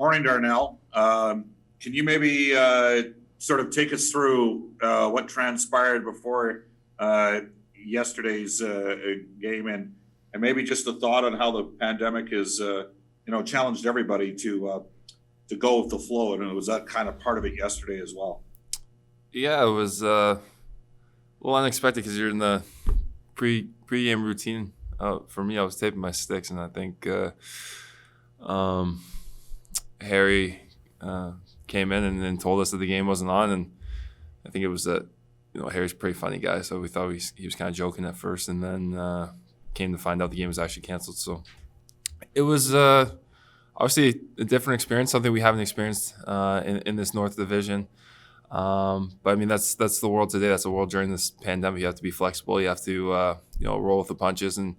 Morning, Darnell. Can you maybe sort of take us through what transpired before yesterday's game, and maybe just a thought on how the pandemic has challenged everybody to go with the flow, and it was that kind of part of it yesterday as well. Yeah, it was a little unexpected because you're in the pre-game routine. For me, I was taping my sticks, and I think Harry came in and told us that the game wasn't on, and I think it was that Harry's a pretty funny guy, so we thought he was kind of joking at first, and then came to find out the game was actually canceled. So it was obviously a different experience, something we haven't experienced in this North Division. But I mean, that's the world today. That's the world during this pandemic. You have to be flexible. You have to roll with the punches, and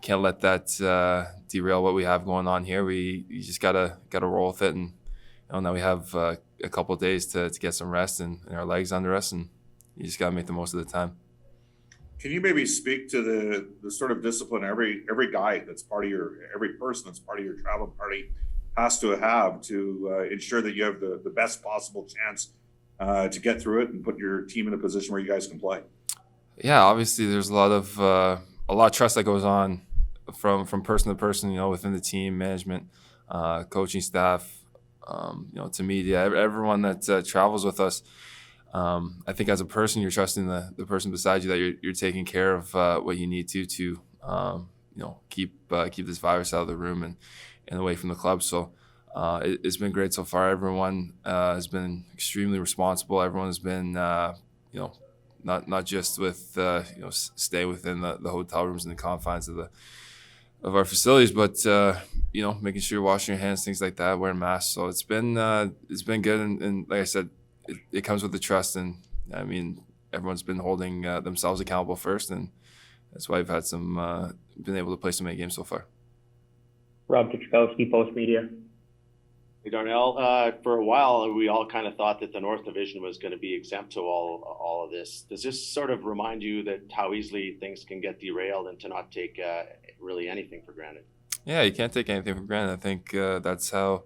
can't let that derail what we have going on here. You just gotta roll with it, and now we have a couple of days to get some rest and our legs under us, and you just gotta make the most of the time. Can you maybe speak to the sort of discipline every guy that's part of every person that's part of your travel party has to have to ensure that you have the best possible chance to get through it and put your team in a position where you guys can play? Yeah, obviously there's a lot of trust that goes on from person to person, within the team, management, coaching staff, to media, everyone that travels with us. I think as a person, you're trusting the person beside you that you're taking care of what you need to keep this virus out of the room and away from the club. So it's been great so far. Everyone has been extremely responsible. Everyone has been not just with stay within the hotel rooms and the confines of our facilities, but making sure you're washing your hands, things like that, wearing masks. So it's been good, and like I said, it comes with the trust, and I mean everyone's been holding themselves accountable first, and that's why we've had been able to play so many games so far. Rob Kichkowski, Post Media. Hey, Darnell, for a while, we all kind of thought that the North Division was going to be exempt to all of this. Does this sort of remind you that how easily things can get derailed and to not take really anything for granted? Yeah, you can't take anything for granted. I think that's how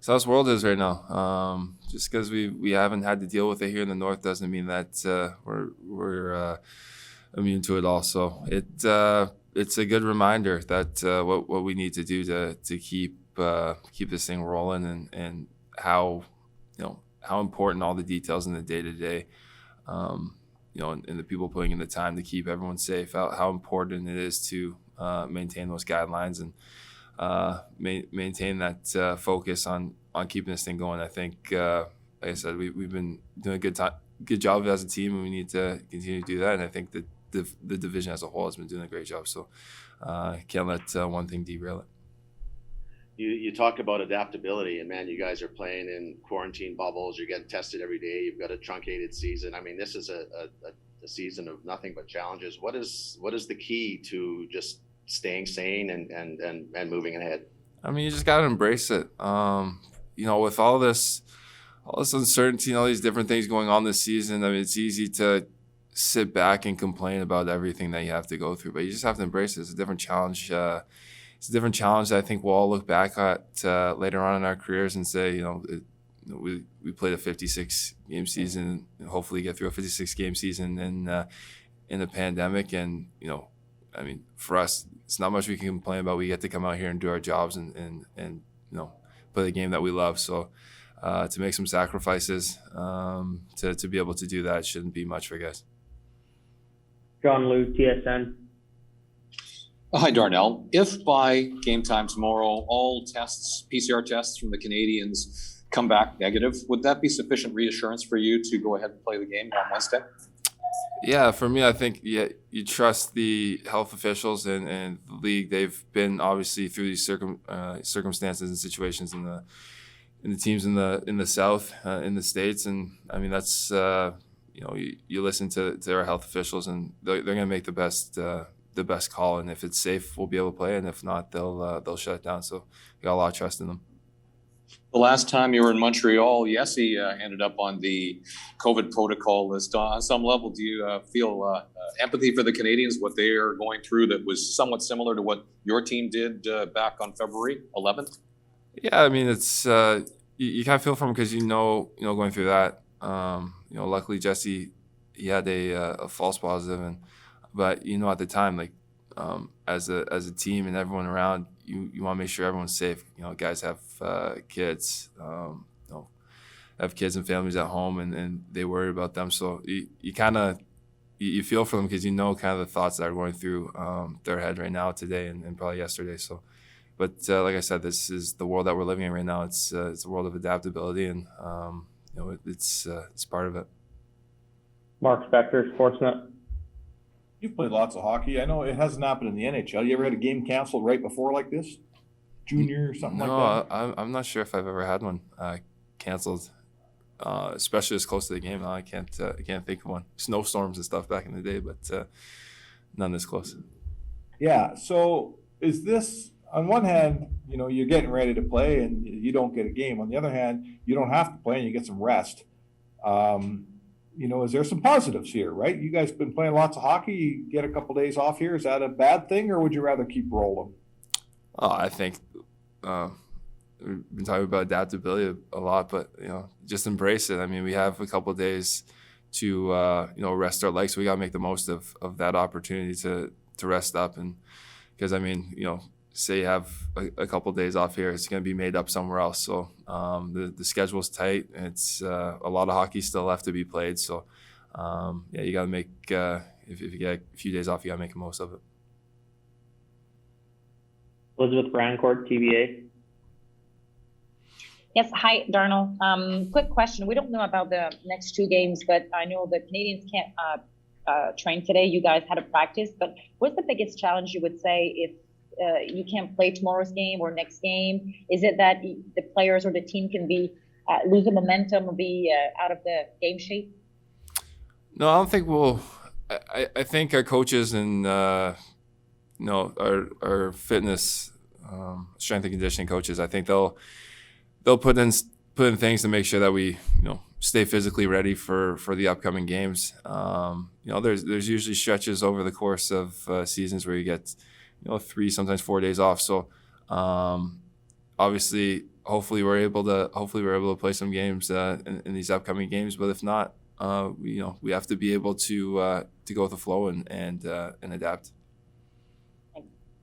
this world is right now. Just because we haven't had to deal with it here in the North doesn't mean that we're immune to it all. So it's a good reminder that what we need to do to keep this thing rolling, and how important all the details in the day-to-day, and the people putting in the time to keep everyone safe, how important it is to maintain those guidelines and maintain that focus on keeping this thing going. I think, like I said, we've been doing a good job as a team, and we need to continue to do that. And I think that the division as a whole has been doing a great job. So can't let one thing derail it. You talk about adaptability, and man, you guys are playing in quarantine bubbles. You're getting tested every day. You've got a truncated season. I mean, this is a season of nothing but challenges. What is the key to just staying sane and moving ahead? I mean, you just got to embrace it. With all this uncertainty and all these different things going on this season, I mean, it's easy to sit back and complain about everything that you have to go through, but you just have to embrace it. It's a different challenge. It's a different challenge that I think we'll all look back at later on in our careers and say, we played a 56-game season, and hopefully get through a 56-game season in the pandemic. And I mean, for us, it's not much we can complain about. We get to come out here and do our jobs and play the game that we love. So to make some sacrifices to be able to do that shouldn't be much for guys. John Liu, TSN. Hi, Darnell. If by game time tomorrow all PCR tests from the Canadians come back negative, would that be sufficient reassurance for you to go ahead and play the game on Wednesday? Yeah, for me, I think you trust the health officials and the league. They've been obviously through these circumstances and situations in the teams in the South, in the States, and I mean that's you listen to our health officials, and they're going to make the best call, and if it's safe, we'll be able to play, and if not, they'll shut it down. So we got a lot of trust in them. The last time you were in Montreal, Yessi ended up on the COVID protocol list. On some level, do you feel empathy for the Canadians, what they are going through that was somewhat similar to what your team did back on February 11th? Yeah, I mean, it's you kind of feel for him because going through that. Luckily Jesse, he had a false positive, but at the time, like as a team and everyone around, you want to make sure everyone's safe. Guys have kids, have kids and families at home, and they worry about them. So you kind of you feel for them because kind of the thoughts that are going through their head right now, today, and probably yesterday. So. But like I said, this is the world that we're living in right now. It's a world of adaptability, and it's part of it. Mark Spector, Sportsnet. You've played lots of hockey. I know it hasn't happened in the NHL. You ever had a game canceled right before like this? Junior or something like that? No, I'm not sure if I've ever had one canceled, especially as close to the game. No, I can't think of one. Snowstorms and stuff back in the day, but none this close. Yeah. So is this, on one hand, you're getting ready to play and you don't get a game. On the other hand, you don't have to play and you get some rest. Is there some positives here, right? You guys been playing lots of hockey. You get a couple days off here. Is that a bad thing, or would you rather keep rolling? Oh, I think we've been talking about adaptability a lot, but just embrace it. I mean, we have a couple of days to rest our legs. So we got to make the most of that opportunity to rest up, and because say you have a couple of days off here, it's going to be made up somewhere else. So the schedule's tight. It's a lot of hockey still left to be played. So you got to make if you get a few days off, you got to make the most of it. Elizabeth Brancourt, TVA. Yes, hi, Darnell. Quick question. We don't know about the next two games, but I know the Canadians can't train today. You guys had a practice, but what's the biggest challenge you would say if you can't play tomorrow's game or next game? Is it that the players or the team can be lose the momentum or be out of the game shape? No, I don't think we'll. I think our coaches and our fitness, strength and conditioning coaches, I think they'll put in things to make sure that we stay physically ready for the upcoming games. There's usually stretches over the course of seasons where you get 3, sometimes 4 days off. So obviously, hopefully we're able to play some games in these upcoming games. But if not, we have to be able to go with the flow and adapt.